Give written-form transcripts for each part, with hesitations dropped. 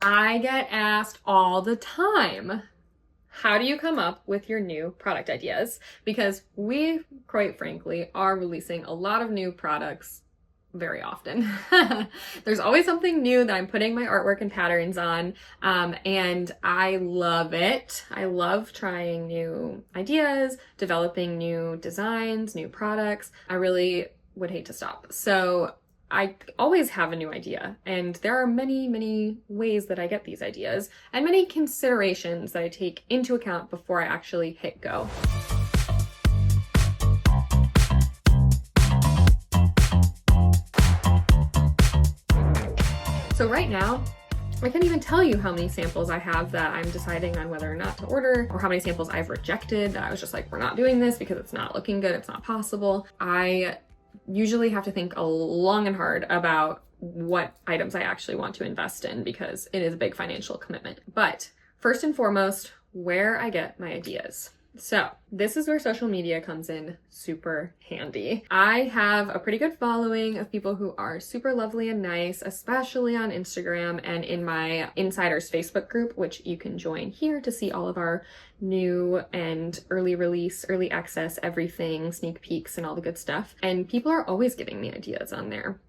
I get asked all the time, how do you come up with your new product ideas? Because we, quite frankly, are releasing a lot of new products very often. There's always something new that I'm putting my artwork and patterns on, and I love it. I love trying new ideas, developing new designs, new products. I really would hate to stop. So I always have a new idea, and there are many, many ways that I get these ideas, and many considerations that I take into account before I actually hit go. So right now, I can't even tell you how many samples I have that I'm deciding on whether or not to order, or how many samples I've rejected that I was just like, we're not doing this because it's not looking good, it's not possible. I usually have to think long and hard about what items I actually want to invest in because it is a big financial commitment. But first and foremost, where I get my ideas. So this is where social media comes in super handy. I have a pretty good following of people who are super lovely and nice, especially on Instagram and in my Insiders Facebook group, which you can join here to see all of our new and early release, early access, everything, sneak peeks and all the good stuff. And people are always giving me ideas on there.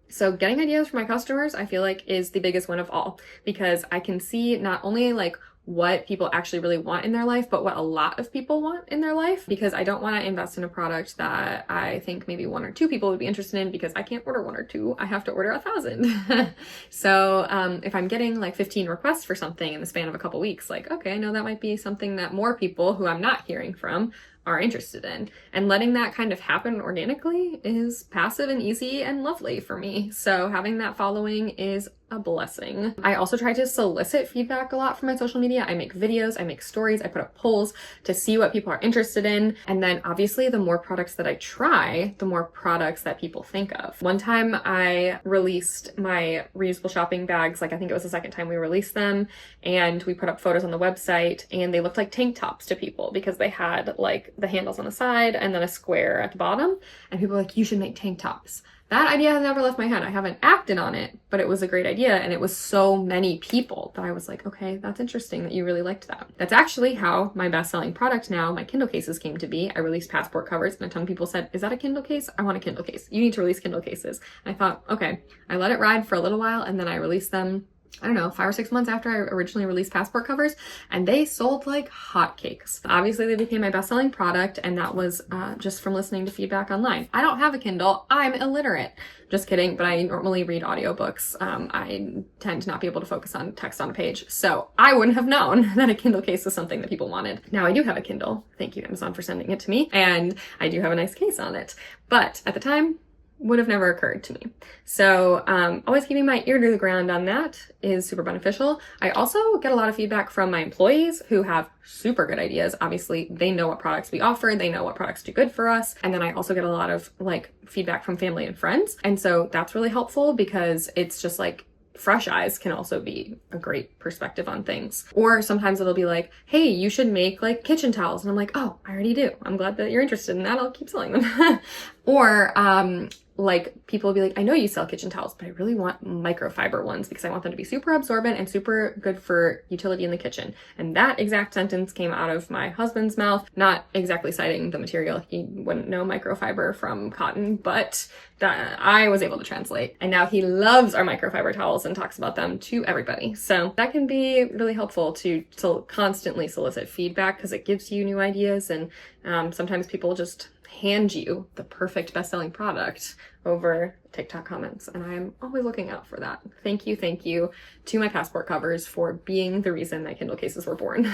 So getting ideas from my customers, I feel like is the biggest one of all, because I can see not only like what people actually really want in their life, but what a lot of people want in their life, because I don't want to invest in a product that I think maybe one or two people would be interested in, because I can't order one or two, I have to order 1,000. So if I'm getting like 15 requests for something in the span of a couple weeks, like, okay, I know that might be something that more people who I'm not hearing from are interested in. And letting that kind of happen organically is passive and easy and lovely for me. So having that following is a blessing. I also try to solicit feedback a lot from my social media. I make videos, I make stories, I put up polls to see what people are interested in. And then obviously the more products that I try, the more products that people think of. One time I released my reusable shopping bags, like I think it was the second time we released them, and we put up photos on the website and they looked like tank tops to people because they had like the handles on the side and then a square at the bottom. And people were like, you should make tank tops. That idea has never left my head. I haven't acted on it, but it was a great idea. And it was so many people that I was like, okay, that's interesting that you really liked that. That's actually how my best-selling product now, my Kindle cases, came to be. I released passport covers and a ton of people said, is that a Kindle case? I want a Kindle case. You need to release Kindle cases. And I thought, okay, I let it ride for a little while and then I released them, I don't know, 5 or 6 months after I originally released passport covers, and they sold like hotcakes. Obviously, they became my best-selling product, and that was just from listening to feedback online. I don't have a Kindle. I'm illiterate. Just kidding, but I normally read audiobooks. I tend to not be able to focus on text on a page, so I wouldn't have known that a Kindle case was something that people wanted. Now I do have a Kindle. Thank you, Amazon, for sending it to me, and I do have a nice case on it. But at the time, would have never occurred to me. So always keeping my ear to the ground on that is super beneficial. I also get a lot of feedback from my employees who have super good ideas. Obviously, they know what products we offer, they know what products do good for us. And then I also get a lot of like feedback from family and friends. And so that's really helpful because it's just like, fresh eyes can also be a great perspective on things. Or sometimes it'll be like, hey, you should make like kitchen towels. And I'm like, oh, I already do. I'm glad that you're interested in that. I'll keep selling them. Or like people will be like, I know you sell kitchen towels, but I really want microfiber ones because I want them to be super absorbent and super good for utility in the kitchen. And that exact sentence came out of my husband's mouth, not exactly citing the material. He wouldn't know microfiber from cotton, but that I was able to translate. And now he loves our microfiber towels and talks about them to everybody. So that can be really helpful to constantly solicit feedback because it gives you new ideas. And sometimes people just hand you the perfect best-selling product over TikTok comments, and I'm always looking out for that. Thank you to my passport covers for being the reason that Kindle cases were born.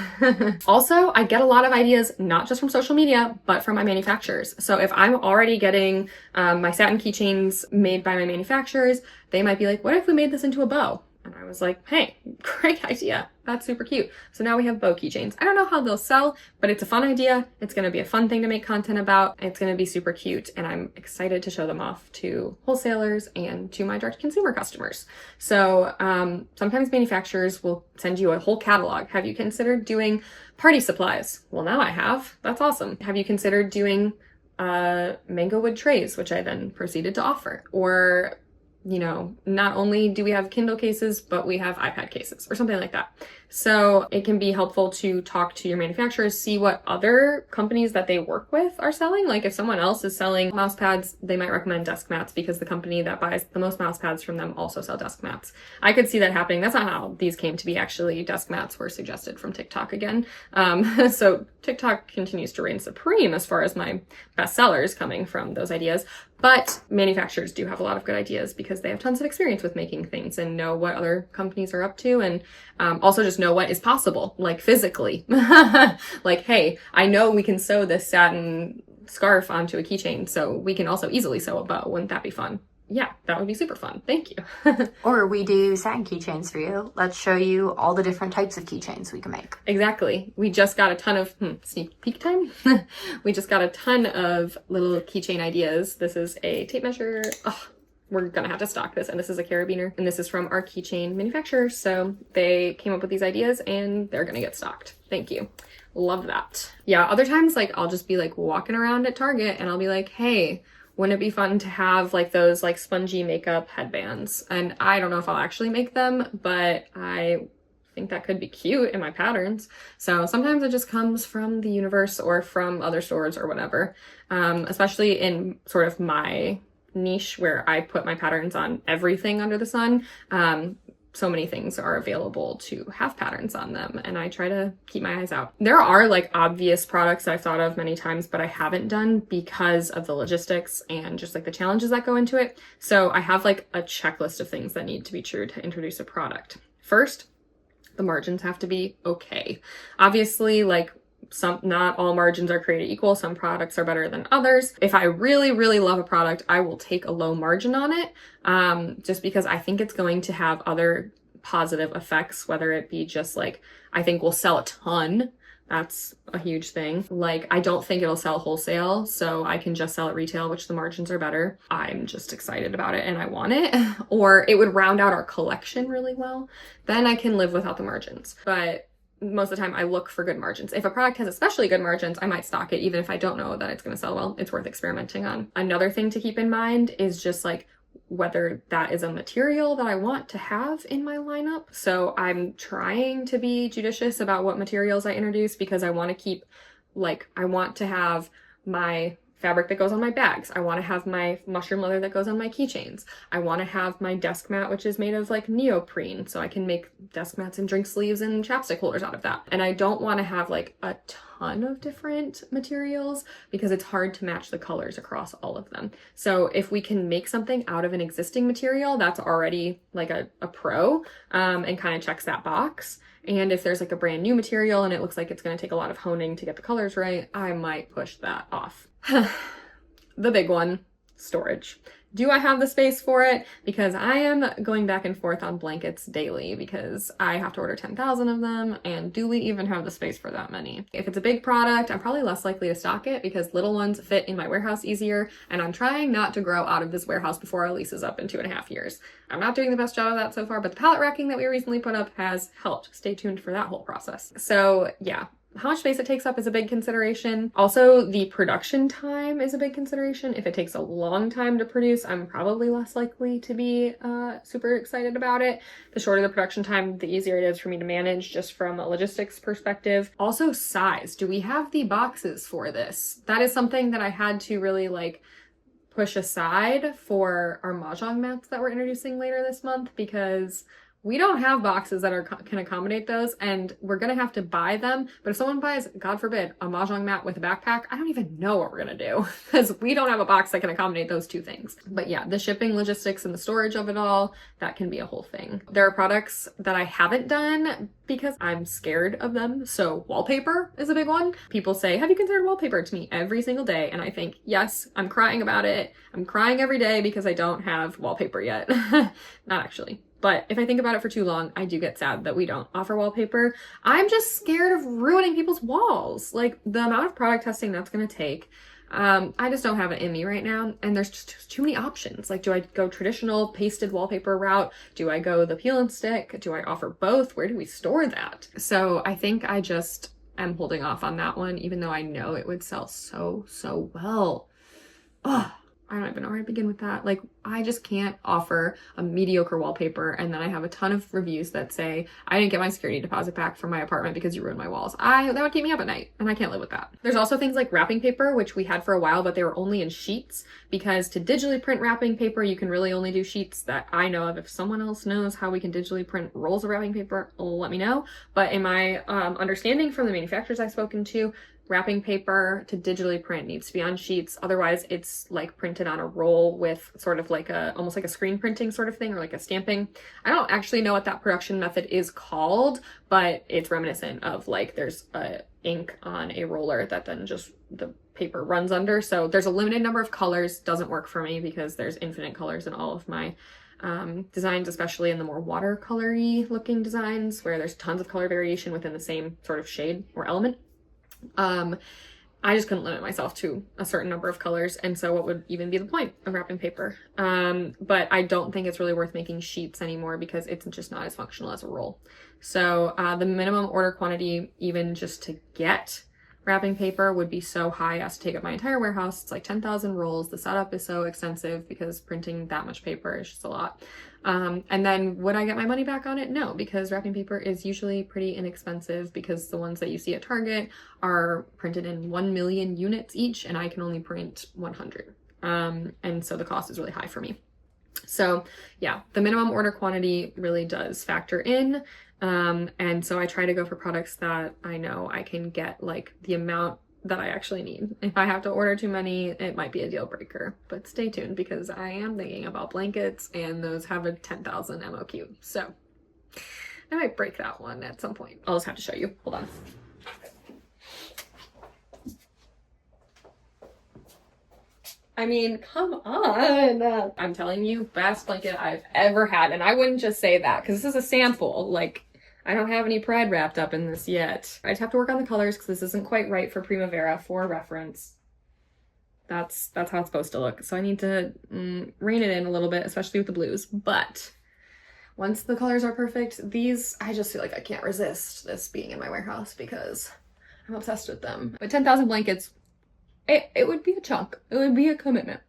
Also, I get a lot of ideas not just from social media, but from my manufacturers. So if I'm already getting my satin keychains made by my manufacturers, they might be like, what if we made this into a bow? And I was like, hey, great idea. That's super cute. So now we have bow keychains. I don't know how they'll sell, but it's a fun idea. It's going to be a fun thing to make content about. It's going to be super cute. And I'm excited to show them off to wholesalers and to my direct consumer customers. So sometimes manufacturers will send you a whole catalog. Have you considered doing party supplies? Well, now I have. That's awesome. Have you considered doing mango wood trays, which I then proceeded to offer? Or you know, not only do we have Kindle cases, but we have iPad cases or something like that. So it can be helpful to talk to your manufacturers, see what other companies that they work with are selling. Like if someone else is selling mouse pads, they might recommend desk mats because the company that buys the most mouse pads from them also sell desk mats. I could see that happening. That's not how these came to be. Actually, desk mats were suggested from TikTok again. So TikTok continues to reign supreme as far as my best sellers coming from those ideas. But manufacturers do have a lot of good ideas because they have tons of experience with making things and know what other companies are up to, and also just know what is possible, like physically. Like, hey, I know we can sew this satin scarf onto a keychain, so we can also easily sew a bow. Wouldn't that be fun? Yeah, that would be super fun. Thank you. Or we do satin keychains for you. Let's show you all the different types of keychains we can make. Exactly. We just got a ton of, sneak peek time. We just got a ton of little keychain ideas. This is a tape measure. Oh, we're gonna have to stock this. And this is a carabiner. And this is from our keychain manufacturer. So they came up with these ideas and they're gonna get stocked. Thank you. Love that. Yeah, other times, like, I'll just be like walking around at Target and I'll be like, hey, wouldn't it be fun to have like those like spongy makeup headbands? And I don't know if I'll actually make them, but I think that could be cute in my patterns. So sometimes it just comes from the universe or from other stores or whatever. Especially in sort of my niche where I put my patterns on everything under the sun. So many things are available to have patterns on them, and I try to keep my eyes out. There are like obvious products I've thought of many times, but I haven't done because of the logistics and just like the challenges that go into it. So I have like a checklist of things that need to be true to introduce a product. First, the margins have to be okay. Obviously, like not all margins are created equal. Some products are better than others. If I really, really love a product, I will take a low margin on it, just because I think it's going to have other positive effects, whether it be just like, I think we'll sell a ton. That's a huge thing. Like, I don't think it'll sell wholesale, so I can just sell at retail, which the margins are better. I'm just excited about it and I want it. Or it would round out our collection really well. Then I can live without the margins. But most of the time I look for good margins. If a product has especially good margins, I might stock it even if I don't know that it's going to sell well. It's worth experimenting on. Another thing to keep in mind is just like whether that is a material that I want to have in my lineup. So I'm trying to be judicious about what materials I introduce because I want to keep, like, I want to have my fabric that goes on my bags. I want to have my mushroom leather that goes on my keychains. I want to have my desk mat, which is made of like neoprene, so I can make desk mats and drink sleeves and chapstick holders out of that. And I don't want to have like a ton of different materials because it's hard to match the colors across all of them. So if we can make something out of an existing material that's already like a pro, and kind of checks that box. And if there's like a brand new material and it looks like it's going to take a lot of honing to get the colors right, I might push that off. The big one, storage. Do I have the space for it? Because I am going back and forth on blankets daily because I have to order 10,000 of them, and do we even have the space for that many? If it's a big product, I'm probably less likely to stock it because little ones fit in my warehouse easier, and I'm trying not to grow out of this warehouse before our lease is up in 2.5 years. I'm not doing the best job of that so far, but the pallet racking that we recently put up has helped. Stay tuned for that whole process. So yeah. How much space it takes up is a big consideration. Also, the production time is a big consideration. If it takes a long time to produce, I'm probably less likely to be super excited about it. The shorter the production time, the easier it is for me to manage just from a logistics perspective. Also, size. Do we have the boxes for this? That is something that I had to really like push aside for our mahjong mats that we're introducing later this month because we don't have boxes that can accommodate those, and we're gonna have to buy them. But if someone buys, God forbid, a mahjong mat with a backpack, I don't even know what we're gonna do because we don't have a box that can accommodate those two things. But yeah, the shipping, logistics, and the storage of it all, that can be a whole thing. There are products that I haven't done because I'm scared of them. So wallpaper is a big one. People say, have you considered wallpaper, to me every single day? And I think, yes, I'm crying about it. I'm crying every day because I don't have wallpaper yet. Not actually. But if I think about it for too long, I do get sad that we don't offer wallpaper. I'm just scared of ruining people's walls. Like, the amount of product testing that's going to take. I just don't have it in me right now. And there's just too many options. Like, do I go traditional pasted wallpaper route? Do I go the peel and stick? Do I offer both? Where do we store that? So I think I just am holding off on that one, even though I know it would sell so well. Oh. I don't even know where to begin with that. Like, I just can't offer a mediocre wallpaper and then I have a ton of reviews that say, I didn't get my security deposit back from my apartment because you ruined my walls. That would keep me up at night, and I can't live with that. There's also things like wrapping paper, which we had for a while, but they were only in sheets, because to digitally print wrapping paper, you can really only do sheets that I know of. If someone else knows how we can digitally print rolls of wrapping paper, let me know. But in my understanding from the manufacturers I've spoken to, wrapping paper to digitally print needs to be on sheets. Otherwise, it's like printed on a roll with sort of like almost like a screen printing sort of thing, or like a stamping. I don't actually know what that production method is called, but it's reminiscent of like there's ink on a roller that then just the paper runs under. So there's a limited number of colors. Doesn't work for me because there's infinite colors in all of my designs, especially in the more watercolory looking designs where there's tons of color variation within the same sort of shade or element. I just couldn't limit myself to a certain number of colors, and so what would even be the point of wrapping paper? But I don't think it's really worth making sheets anymore because it's just not as functional as a roll. So the minimum order quantity, even just to get wrapping paper, would be so high as to take up my entire warehouse. It's like 10,000 rolls. The setup is so extensive because printing that much paper is just a lot. And then would I get my money back on it? No, because wrapping paper is usually pretty inexpensive because the ones that you see at Target are printed in 1 million units each, and I can only print 100. And so the cost is really high for me. So yeah, the minimum order quantity really does factor in. And so I try to go for products that I know I can get like the amount that I actually need. If I have to order too many, it might be a deal breaker, but stay tuned because I am thinking about blankets, and those have a 10,000 MOQ. So I might break that one at some point. I'll just have to show you. Hold on. I mean, come on. I'm telling you, best blanket I've ever had. And I wouldn't just say that because this is a sample. Like, I don't have any pride wrapped up in this yet. I just have to work on the colors because this isn't quite right for Primavera. For reference, that's how it's supposed to look. So I need to rein it in a little bit, especially with the blues. But once the colors are perfect, these, I just feel like I can't resist this being in my warehouse because I'm obsessed with them. But 10,000 blankets, it would be a chunk. It would be a commitment.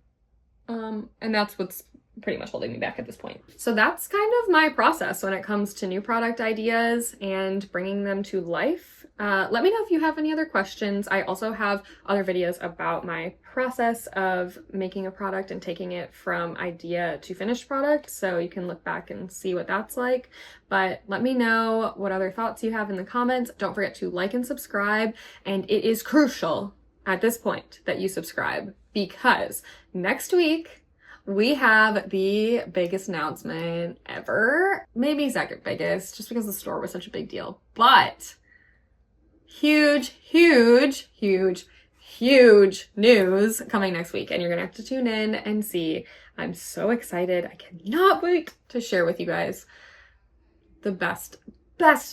And that's what's pretty much holding me back at this point. So that's kind of my process when it comes to new product ideas and bringing them to life. Let me know if you have any other questions. I also have other videos about my process of making a product and taking it from idea to finished product, so you can look back and see what that's like. But let me know what other thoughts you have in the comments. Don't forget to like and subscribe, and it is crucial at this point that you subscribe because next week we have the biggest announcement ever. Maybe second biggest, just because the store was such a big deal. But huge, huge, huge, huge news coming next week. And you're gonna have to tune in and see. I'm so excited. I cannot wait to share with you guys the best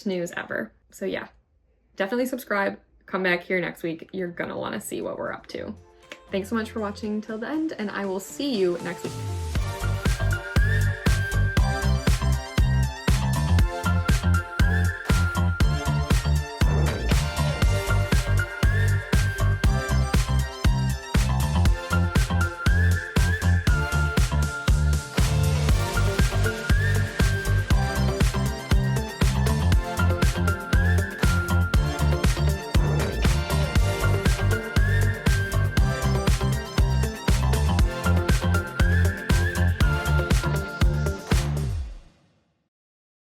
news ever. So yeah, definitely subscribe. Come back here next week. You're gonna wanna see what we're up to. Thanks so much for watching till the end, and I will see you next week.